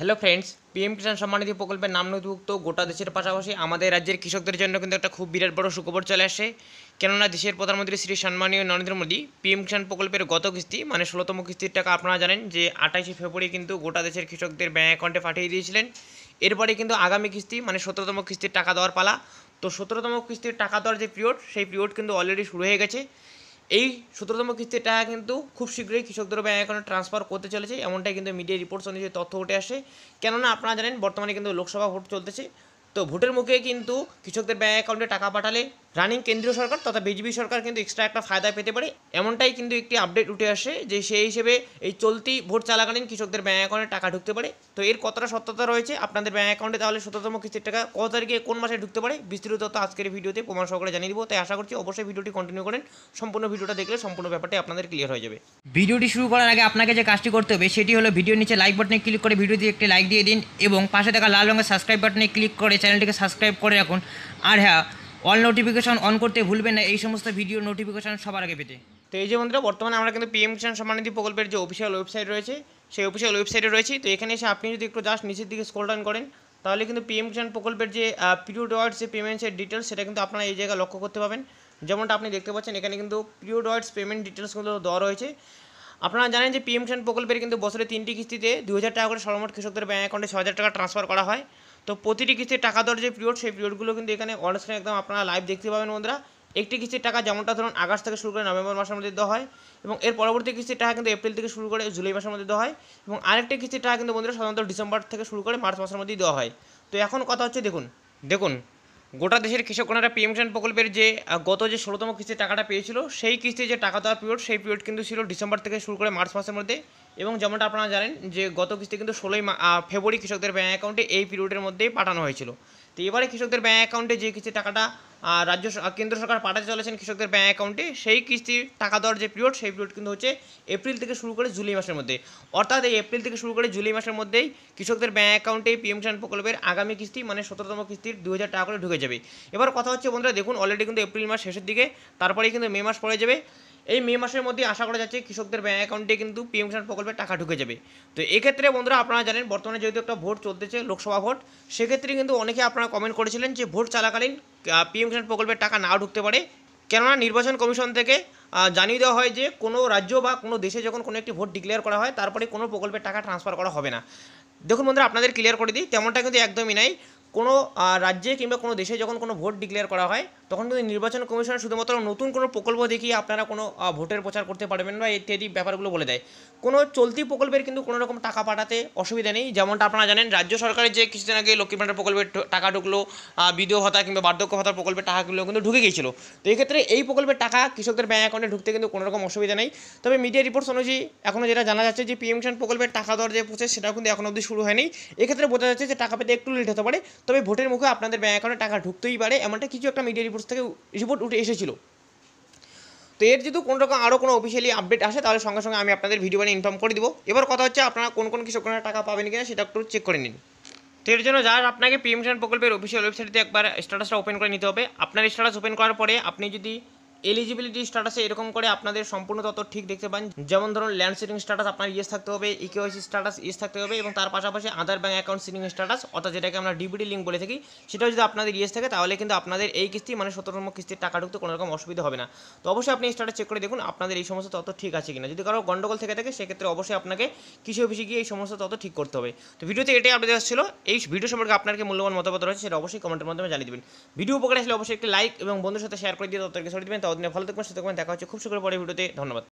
Hello friends, PM Kisan Samman Nidhi প্রকল্পের নাম নথিভুক্ত গোটা দেশের পাশাপাশি আমাদের রাজ্যের কৃষকদের জন্য কিন্তু একটা খুব বিরাট বড় সুখবর চলে আসে। কেননা দেশের প্রধানমন্ত্রী শ্রী সম্মানীয় নরেন্দ্র মোদী পিএম কিষাণ প্রকল্পের গত কিস্তি মানে 16তম কিস্তির টাকা আপনারা জানেন যে 28শে ফেব্রুয়ারি কিন্তু গোটা দেশের কৃষকদের ব্যাঙ্ক অ্যাকাউন্টে পাঠিয়ে দিয়েছিলেন। এরপরে কিন্তু আগামী কিস্তি মানে 17তম কিস্তির টাকা দেওয়ার পালা। তো 17তম কিস্তির টাকা দেওয়ার যে পিরিয়ড সেই পিরিয়ড কিন্তু অলরেডি শুরু হয়ে গেছে। এই 17তম কিস্তির টাকা কিন্তু খুব শীঘ্রই কৃষকদের ব্যাঙ্ক অ্যাকাউন্টে ট্রান্সফার করতে চলেছে, এমনটাই কিন্তু মিডিয়া রিপোর্টস অনুযায়ী তথ্য উঠে আসে। কেননা আপনারা জানেন বর্তমানে কিন্তু লোকসভা ভোট চলতেছে। তো ভোটের মুখে কিন্তু কৃষকদের ব্যাঙ্ক অ্যাকাউন্টে টাকা পাঠালে রানিং কেন্দ্রীয় সরকার তথা বিজেপি সরকার কিন্তু এক্সট্রা একটা ফায়দা পেতে পারে, এমনটাই কিন্তু একটি আপডেট উঠে আসে যে সেই হিসেবে এই চলতি ভোট চলাকালীন কৃষকদের ব্যাঙ্ক অ্যাকাউন্টে টাকা ঢুকতে পারে। তো এর কতটা সত্যতা রয়েছে আপনাদের ব্যাঙ্ক অ্যাকাউন্টে, তাহলে 17তম কিস্তির টাকা কত তারিখে কোন মাসে ঢুকতে পারে বিস্তৃত তথ্য আজকের ভিডিওতে প্রমাণ সহকারে জানিয়ে দিব। তাই আশা করছি অবশ্যই ভিডিওটি কন্টিনিউ করেন, সম্পূর্ণ ভিডিওটা দেখলে সম্পূর্ণ ব্যাপারটি আপনাদের ক্লিয়ার হয়ে যাবে। ভিডিওটি শুরু করার আগে আপনাকে যে কাজটি করতে হবে সেটি হলো ভিডিওর নিচে লাইক বাটনে ক্লিক করে ভিডিওতে একটি লাইক দিয়ে দিন এবং পাশে থাকা লাল রঙের সাবস্ক্রাইব বাটনে ক্লিক করে চ্যানেলটিকে সাবস্ক্রাইব করে রাখুন। আর হ্যাঁ, অল নোটিফিকেশন অন করতে ভুলবেন না এই সমস্ত ভিডিও নোটিফিকেশন সবার আগে পেতে। তো এই যে বন্ধুরা, বর্তমানে আমরা কিন্তু পিএম কিষাণ সম্মান নিধি প্রকল্পের যে অফিসিয়াল ওয়েবসাইট রয়েছে সেই অফিসিয়াল ওয়েবসাইটে রয়েছি। তো এখানে এসে আপনি যদি একটু জাস্ট নিচের দিকে স্ক্রল ডাউন করেন তাহলে কিন্তু পিএম কিষাণ প্রকল্পের যে পিরিয়ড ওয়াইজ যে পেমেন্টসের ডিটেলস সেটা কিন্তু আপনারা এই জায়গায় লক্ষ্য করতে পাবেন। যেমনটা আপনি দেখতে পাচ্ছেন এখানে কিন্তু পিরিয়ড ওয়াইজ পেমেন্ট ডিটেলসগুলো দেওয়া রয়েছে। আপনারা জানেন যে পিএম কিষাণ প্রকল্পের কিন্তু বছরে 3টি কিস্তিতে 2000 টাকা করে সর্বমোট কৃষকদের ব্যাঙ্ক অ্যাকাউন্টে 6000 টাকা ট্রান্সফার করা হয়। তো প্রতিটি কিস্তির টাকা দেওয়ার যে পিরিয়ড সেই পিরিয়ডগুলো কিন্তু এখানে অনস্ক্রিনে একদম আপনারা লাইভ দেখতে পাবেন বন্ধুরা। একটি কিস্তির টাকা যেমনটা ধরুন আগস্ট থেকে শুরু করে নভেম্বর মাসের মধ্যে দেওয়া হয় এবং এর পরবর্তী কিস্তির টাকা কিন্তু এপ্রিল থেকে শুরু করে জুলাই মাসের মধ্যে দেওয়া হয় এবং আরেকটি কিস্তির টাকা কিন্তু বন্ধুরা সাধারণত ডিসেম্বর থেকে শুরু করে মার্চ মাসের মধ্যেই দেওয়া হয়। তো এখন কথা হচ্ছে দেখুন গোটা দেশের কৃষকরা পিএম কিষাণ প্রকল্পের যে গত যে 16তম কিস্তির টাকাটা পেয়েছিল সেই কিস্তির যে টাকা দেওয়ার পিরিয়ড সেই পিরিয়ড কিন্তু ছিল ডিসেম্বর থেকে শুরু করে মার্চ মাসের মধ্যে। এবং যেমনটা আপনারা জানেন যে গত কিস্তি কিন্তু 16ই ফেব্রুয়ারি কৃষকদের ব্যাঙ্ক অ্যাকাউন্টে এই পিরিয়ডের মধ্যেই পাঠানো হয়েছিল। তো এবারে কৃষকদের ব্যাঙ্ক অ্যাকাউন্টে যে কিস্তির টাকাটা কেন্দ্র সরকার পাঠাতে চলেছেন কৃষকদের ব্যাঙ্ক অ্যাকাউন্টে সেই কিস্তির টাকা দেওয়ার যে পিরিয়ড সেই পিরিয়ড কিন্তু হচ্ছে এপ্রিল থেকে শুরু করে জুলাই মাসের মধ্যে। অর্থাৎ এই এপ্রিল থেকে শুরু করে জুলাই মাসের মধ্যেই কৃষকদের ব্যাঙ্ক অ্যাকাউন্টে পিএম কিষাণ প্রকল্পের আগামী কিস্তি মানে 17তম কিস্তির 2000 টাকা করে ঢুকে যাবে। এবার কথা হচ্ছে বন্ধুরা, দেখুন অলরেডি কিন্তু এপ্রিল মাস শেষের দিকে, তারপরেই কিন্তু মে মাস পড়ে যাবে। এই মে মাসের মধ্যে আশা করা যাচ্ছে কৃষকদের ব্যাঙ্ক অ্যাকাউন্টে কিন্তু পিএম কিষাণ প্রকল্পের টাকা ঢুকে যাবে। তো এক্ষেত্রে বন্ধুরা আপনারা জানেন বর্তমানে যেহেতু একটা ভোট চলতেছে লোকসভা ভোট, সেক্ষেত্রে কিন্তু অনেকে আপনারা কমেন্ট করেছিলেন যে ভোট চলাকালীন পিএম কিষাণ প্রকল্পের টাকা নাও ঢুকতে পারে। কেননা নির্বাচন কমিশন থেকে জানিয়ে দেওয়া হয় যে কোনো রাজ্য বা কোনো দেশে যখন কোনো একটি ভোট ডিক্লেয়ার করা হয় তারপরে কোনো প্রকল্পের টাকা ট্রান্সফার করা হবে না। দেখুন বন্ধুরা, আপনাদের ক্লিয়ার করে দিই, তেমনটা কিন্তু একদমই নাই। কোনো রাজ্যে কিংবা কোনো দেশে যখন কোনো ভোট ডিক্লেয়ার করা হয় তখন কিন্তু নির্বাচন কমিশন শুধুমাত্র নতুন কোনো প্রকল্প দেখিয়ে আপনারা কোনো ভোটের প্রচার করতে পারবেন না ইত্যাদি ব্যাপারগুলো বলে দেয়। কোনো চলতি প্রকল্পের কিন্তু কোনো রকম টাকা পাঠাতে অসুবিধা নেই। যেমনটা আপনারা জানেন রাজ্য সরকারের যে কিছুদিন আগে লক্ষ্মী ভাণ্ডার প্রকল্পের টাকা ঢুকলো, বিধবা ভাতা কিংবা বার্ধক্য ভাতার প্রকল্পের টাকাগুলো কিন্তু ঢুকে গিয়েছিল। তো এই ক্ষেত্রে এই প্রকল্পের টাকা কৃষকদের ব্যাঙ্ক অ্যাকাউন্টে ঢুকতে কিন্তু কোনো রকম অসুবিধা নেই। তবে মিডিয়া রিপোর্টস অনুযায়ী এখনও যেটা জানা যাচ্ছে যে পিএম কিষাণ প্রকল্পের টাকা দেওয়ার যে প্রসেস সেটাও কিন্তু এখন অবধি শুরু হয়নি। এক্ষেত্রে বোঝা যাচ্ছে যে টাকা পেতে একটু লেট হতে পারে, তবে ভোটের মুখে আপনাদের ব্যাঙ্ক অ্যাকাউন্টে টাকা ঢুকতেই পারে, এমনটা কিছু একটা মিডিয়া রিপোর্টস থেকে রিপোর্ট উঠে এসেছিল। তো এর যদি কোনো রকম আরও কোনো অফিসিয়ালি আপডেট আসে তাহলে সঙ্গে সঙ্গে আমি আপনাদের ভিডিও বানিয়ে ইনফর্ম করে দিব। এবার কথা হচ্ছে আপনারা কোন কোন কৃষকরা টাকা পাবেন কিনা সেটা একটু চেক করে নিন। তো এর জন্য যার আপনাকে পিএম কিষাণ প্রকল্পের অফিসিয়াল ওয়েবসাইটে একবার স্ট্যাটাসটা ওপেন করে নিতে হবে। আপনার স্ট্যাটাস ওপেন করার পরে আপনি যদি এলিজিবিলিটি স্ট্যাটাসে এরকম করে আপনাদের সম্পূর্ণ তথ্য ঠিক দেখতে পান, যেমন ধরুন ল্যান্ড সিটিং স্ট্যাটাস আপনার ইয়েস থাকতে হবে, ইকেওয়াইসি স্ট্যাটাস ইয়েস থাকতে হবে এবং তার পাশাপাশি আধার ব্যাঙ্ক অ্যাকাউন্ট সিটিং স্ট্যাটাস অর্থাৎ যেটাকে আমরা ডিবিটি লিঙ্ক বলে থাকি সেটাও যদি আপনাদের ইয়েস থাকে তাহলে কিন্তু আপনাদের এই কিস্তি মানে 17তম কিস্তির টাকা ঢুকতে কোনো রকম অসুবিধা হবে না। তো অবশ্যই আপনি স্ট্যাটাস চেক করে দেখুন আপনাদের এই সমস্ত তথ্য ঠিক আছে কিনা। যদি কারো গন্ডগোল থেকে থাকে সেক্ষেত্রে অবশ্যই আপনাকে কৃষি অফিসে গিয়ে এই সমস্ত তথ্য ঠিক করতে হবে। তো ভিডিওতে এটাই আপডেট আসছিল। এই ভিডিও সম্পর্কে আপনার কি মূল্যবান মতামত রয়েছে সেটা অবশ্যই কমেন্টের মাধ্যমে জানিয়ে দেবেন। ভিডিও উপকার আসলে অবশ্যই একটি লাইক এবং বন্ধুর সাথে শেয়ার করে দিয়ে তথ্যকে ছড়িয়ে দেবেন। ততদিনে ভালো থাকবেন, সুস্থ থাকবেন। দেখা হচ্ছে খুব শীঘ্র পরে ভিডিওতে। ধন্যবাদ।